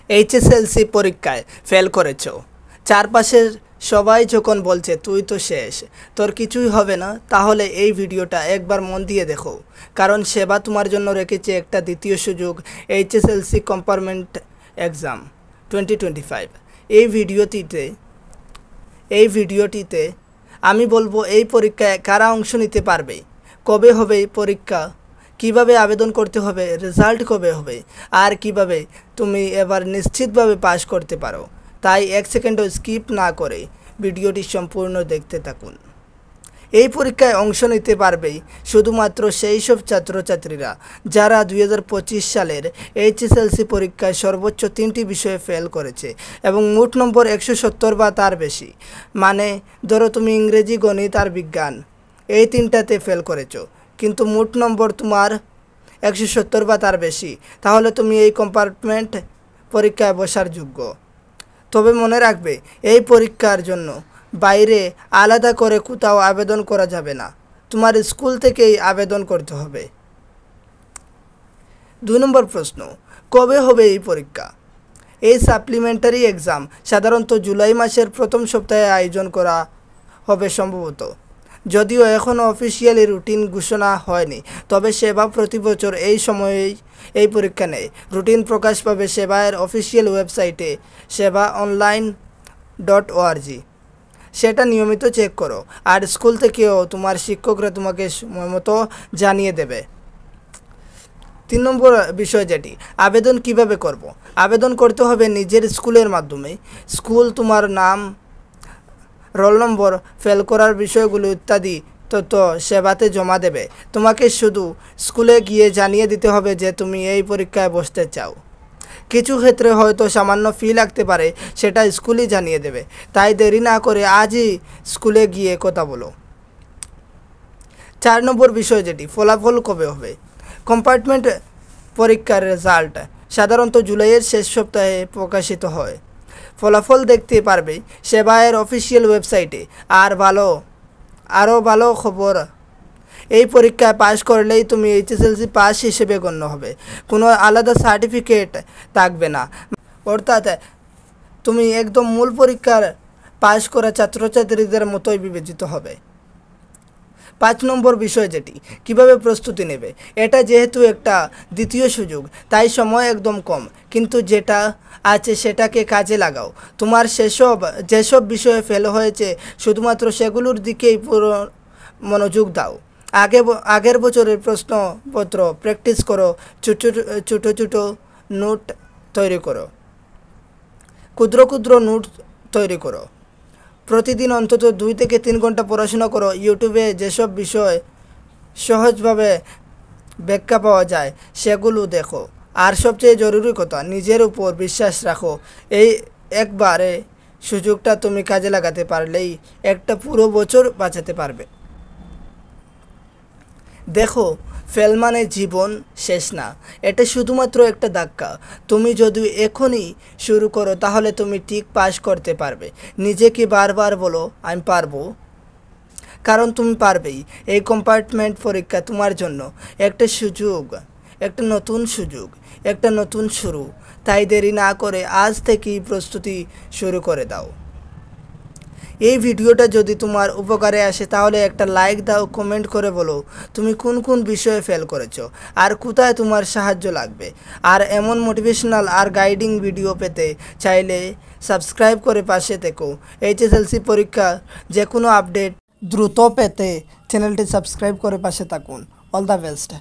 HSLC পরীক্ষায় fail করেছো, চারপাশের সবাই যখন বলছে তুই তো শেষ, তোর কিছুই হবে না, তাহলে এই ভিডিওটা একবার মন দিয়ে দেখো। কারণ সেবা তোমার জন্য রেখেছে একটা দ্বিতীয় সুযোগ, এইচএসএলসি কম্পার্টমেন্ট এক্সাম 2025। এই ভিডিওটিতে আমি বলবো এই পরীক্ষায় কারা অংশ নিতে পারবে, কবে হবে পরীক্ষা, কিভাবে আবেদন করতে হবে, রেজাল্ট কবে হবে, আর কিভাবে তুমি এবার নিশ্চিতভাবে পাস করতে পারো। তাই এক সেকেন্ডও স্কিপ না করে ভিডিওটি সম্পূর্ণ দেখতে থাকুন। এই পরীক্ষায় অংশ নিতে পারবে শুধুমাত্র সেই সব ছাত্রছাত্রীরা যারা 2025 সালের এইচএসএলসি পরীক্ষায় সর্বোচ্চ 3টি বিষয়ে ফেল করেছে এবং মোট নম্বর 170 বা তার বেশি। মানে ধরো তুমি ইংরেজি, গণিত আর বিজ্ঞান এই 3টাতে ফেল করেছো, কিন্তু মোট নম্বর তোমার 170 বা তার বেশি, তাহলে তুমি এই কম্পার্টমেন্ট পরীক্ষায় বসার যোগ্য। তবে মনে রাখবে, এই পরীক্ষার জন্য বাইরে আলাদা করে কোথাও আবেদন করা যাবে না, তোমার স্কুল থেকেই আবেদন করতে হবে। 2 নম্বর প্রশ্ন, কবে হবে এই পরীক্ষা? এই সাপ্লিমেন্টারি এক্সাম সাধারণত জুলাই মাসের প্রথম সপ্তাহে আয়োজন করা হবে সম্ভবত, যদিও এখনও অফিসিয়ালি রুটিন ঘোষণা হয়নি। তবে সেবা প্রতি বছর এই সময়েই এই পরীক্ষা নেয়। রুটিন প্রকাশ পাবে সেবার অফিসিয়াল ওয়েবসাইটে sebaonline.org। সেটা নিয়মিত চেক করো, আর স্কুল থেকেও তোমার শিক্ষকরা তোমাকে সময় মতো জানিয়ে দেবে। 3 নম্বর বিষয় যেটি, আবেদন কিভাবে করব। আবেদন করতে হবে নিজের স্কুলের মাধ্যমে। স্কুল তোমার নাম, রোল নম্বর, ফেল করার বিষয়গুলো ইত্যাদি তথ্য সেবাতে জমা দেবে। তোমাকে শুধু স্কুলে গিয়ে জানিয়ে দিতে হবে যে তুমি এই পরীক্ষায় বসতে চাও। কিছু ক্ষেত্রে হয়তো সামান্য ফি লাগতে পারে, সেটা স্কুলই জানিয়ে দেবে। তাই দেরি না করে আজই স্কুলে গিয়ে কথা বলো। 4 নম্বর বিষয় যেটি, ফলাফল কবে হবে। কম্পার্টমেন্ট পরীক্ষার রেজাল্ট সাধারণত জুলাইয়ের শেষ সপ্তাহে প্রকাশিত হয়। ফলাফল দেখতে পারবে সেবায়ের অফিসিয়াল ওয়েবসাইটে। আরও ভালো খবর, এই পরীক্ষায় পাশ করলেই তুমি এইচএসএলসি পাস হিসেবে গণ্য হবে, কোনো আলাদা সার্টিফিকেট থাকবে না। অর্থাৎ তুমি একদম মূল পরীক্ষার পাশ করা ছাত্রছাত্রীদের মতোই বিবেচিত হবে। 5 নম্বর বিষয় যেটি, কিভাবে প্রস্তুতি নেবে। এটা যেহেতু একটা দ্বিতীয় সুযোগ, তাই সময় একদম কম, কিন্তু যেটা আছে সেটাকে কাজে লাগাও। তোমার যেসব বিষয়ে ফেল হয়েছে শুধুমাত্র সেগুলোর দিকেই পুরো মনোযোগ দাও। আগের বছরের প্রশ্নপত্র প্র্যাকটিস করো, ছোটো নোট তৈরি করো, ক্ষুদ্র নোট তৈরি করো। প্রতিদিন অন্তত 2 থেকে 3 ঘন্টা পড়াশোনা করো। ইউটিউবে যেসব বিষয় সহজভাবে ব্যাখ্যা পাওয়া যায় সেগুলো দেখো। আর সবচেয়ে জরুরি কথা, নিজের উপর বিশ্বাস রাখো। এই একবারে সুযোগটা তুমি কাজে লাগাতে পারলেই একটা পুরো বছর বাঁচাতে পারবে। দেখো, ফেল মানে জীবন শেষ না, এটা শুধুমাত্র একটা ধাক্কা। তুমি যদি এখনই শুরু করো তাহলে তুমি ঠিক পাস করতে পারবে। নিজেকে বারবার বলো আমি পারবো, কারণ তুমি পারবেই। এই কম্পার্টমেন্ট পরীক্ষা তোমার জন্য একটা সুযোগ, একটা নতুন সুযোগ, একটা নতুন শুরু। তাই দেরি না করে আজ থেকেই প্রস্তুতি শুরু করে দাও। এই ভিডিওটা যদি তোমার উপকারে আসে তাহলে একটা লাইক দাও, কমেন্ট করে বলো তুমি কোন কোন বিষয়ে ফেল করেছো আর কোথায় তোমার সাহায্য লাগবে। আর এমন মোটিভেশনাল আর গাইডিং ভিডিও পেতে চাইলে সাবস্ক্রাইব করে পাশে থেকো। এইচএসএলসি পরীক্ষা যে কোনো আপডেট দ্রুত পেতে চ্যানেলটি সাবস্ক্রাইব করে পাশে থাকুন। All the best.